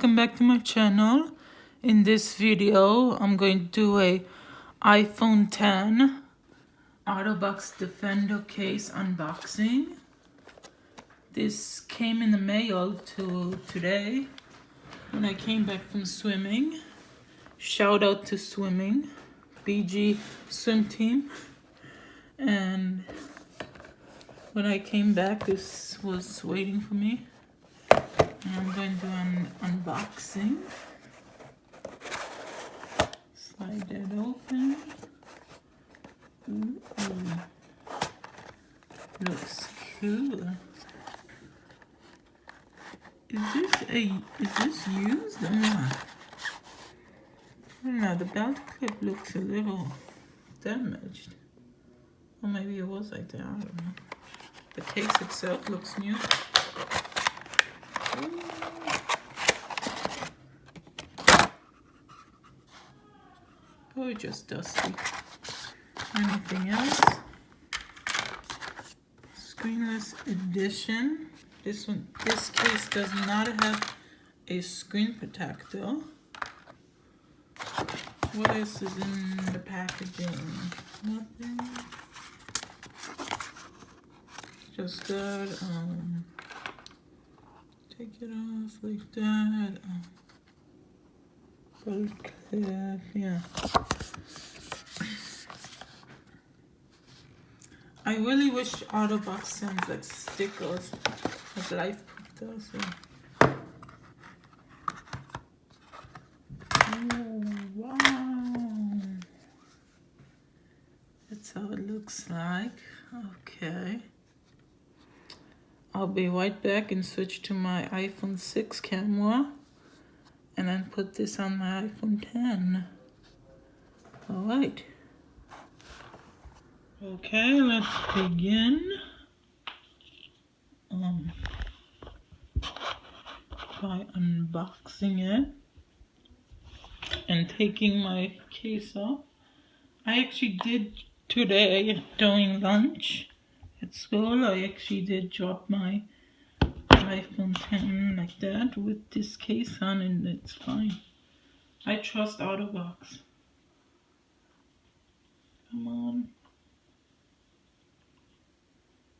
welcome back to my channel. In this video I'm going to do a iPhone 10 OtterBox Defender case unboxing. This came in the mail today when I came back from swimming. Shout out to swimming, BG swim team. And when I came back, this was waiting for me. And I'm going to do an unboxing. Slide that open. Ooh. Looks cool. Is this used or not? I don't know, the belt clip looks a little damaged. Or maybe it was like that, I don't know. The case itself looks new. Oh, just dusty. Anything else? Screenless edition. This case does not have a screen protector. What else is in the packaging? Nothing. Just that. Take it off like that. Bolt clip, yeah. I really wish OtterBox sends like stickers, like Life does. Oh, wow. That's how it looks like. Okay. I'll be right back and switch to my iPhone 6 camera and then put this on my iPhone 10. Alright. Okay, let's begin. By unboxing it and taking my case off. I actually did today during lunch at school. I actually did drop my iPhone 10 like that with this case on, and it's fine. I trust OtterBox. Come on.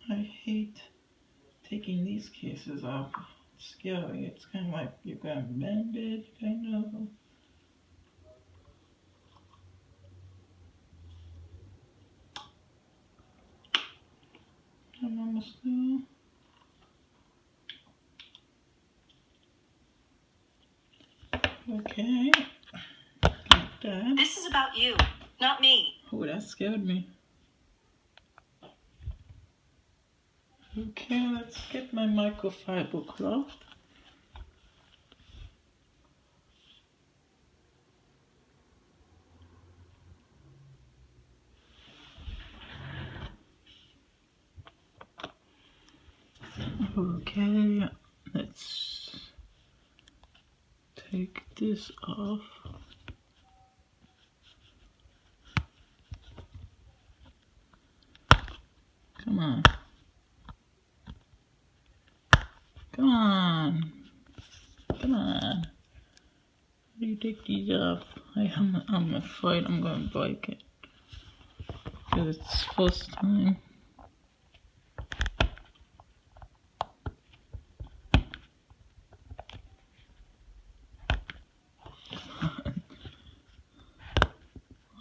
I hate taking these cases off. It's scary. It's kind of like you gotta bend it, kind of. I'm almost there. Okay. Like that. This is about you, not me. Oh, that scared me. Okay, let's get my microfiber cloth. Okay, let's take this off. Come on. Come on. Come on. How do you take these off? I'm afraid I'm going to break it. Because it's first time.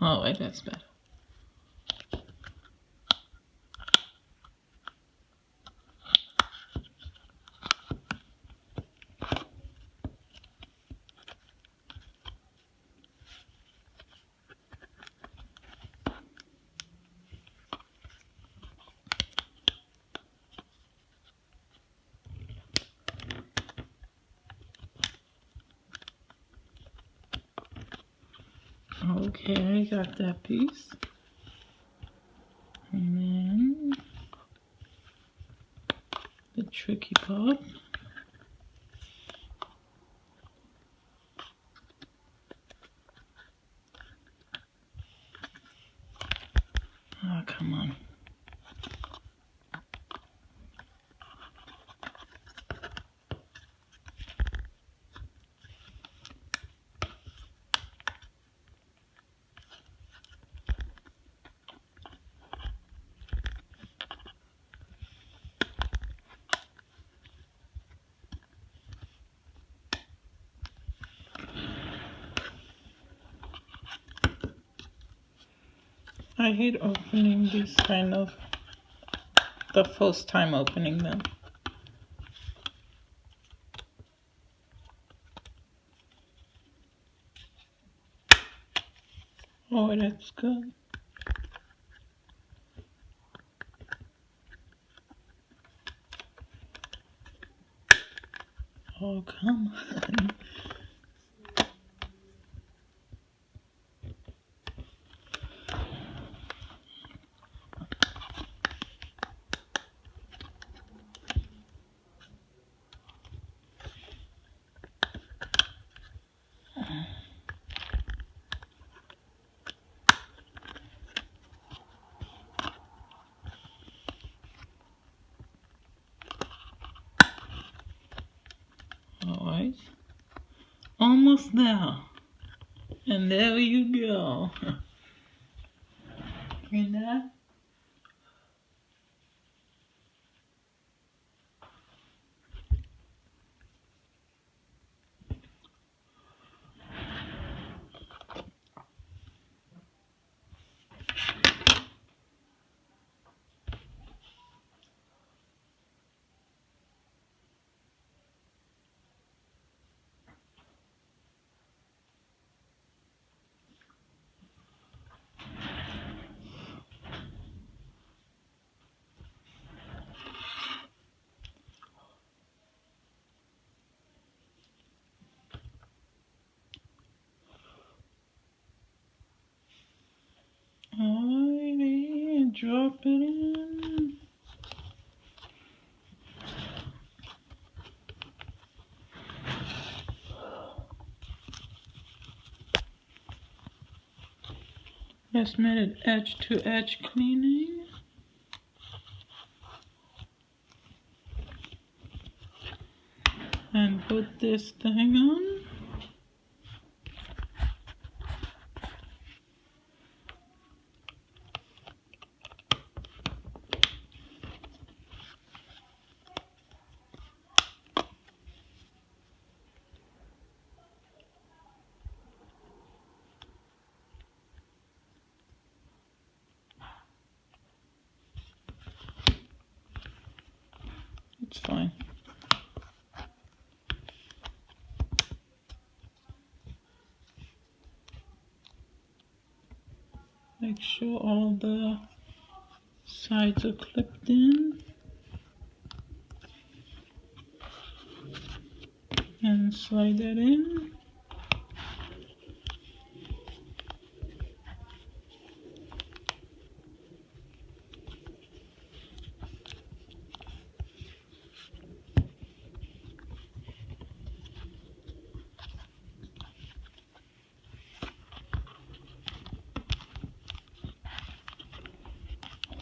Oh, wait, that's better. Okay, got that piece. And then the tricky part. Oh, come on. I hate opening these kind of, the first time opening them. Oh, that's good. Oh, come on. Alright. Almost there. And there you go. And that. Alrighty, drop it in. Just made it edge to edge cleaning. And put this thing on. It's fine. Make sure all the sides are clipped in. And slide that in.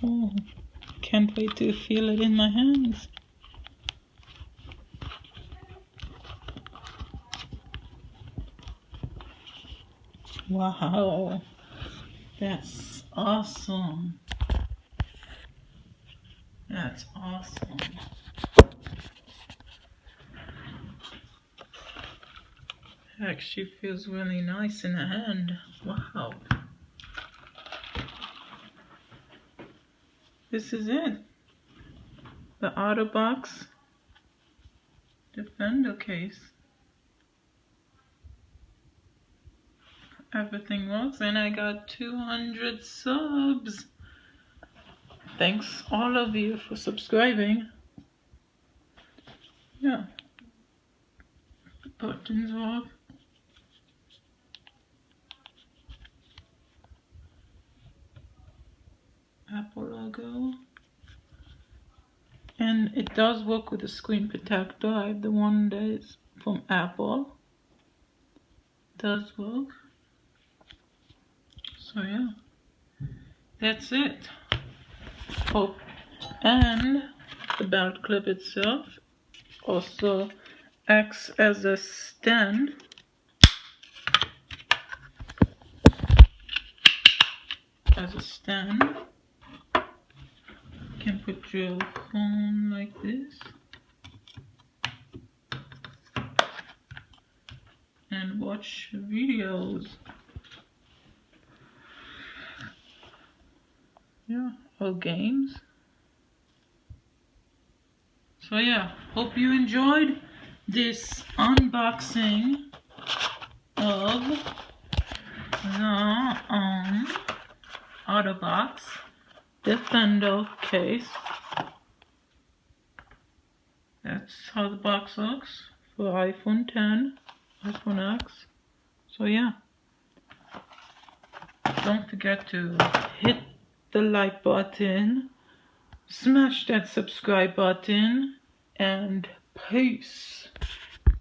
Oh, can't wait to feel it in my hands. Wow, that's awesome. That's awesome. Actually feels really nice in the hand. Wow. This is it. The OtterBox Defender case. Everything works, and I got 200 subs. Thanks all of you for subscribing. Yeah. The buttons work. Apple logo. And it does work with the screen protector. I have the one that is from Apple. Does work. So yeah, that's it. Oh, and the belt clip itself also acts as a stand. You can put your phone like this and watch videos. Yeah, all games. So yeah, hope you enjoyed this unboxing of the OtterBox Defender case. That's how the box looks for iPhone 10, iPhone X. So yeah, don't forget to hit the like button, smash that subscribe button, and peace.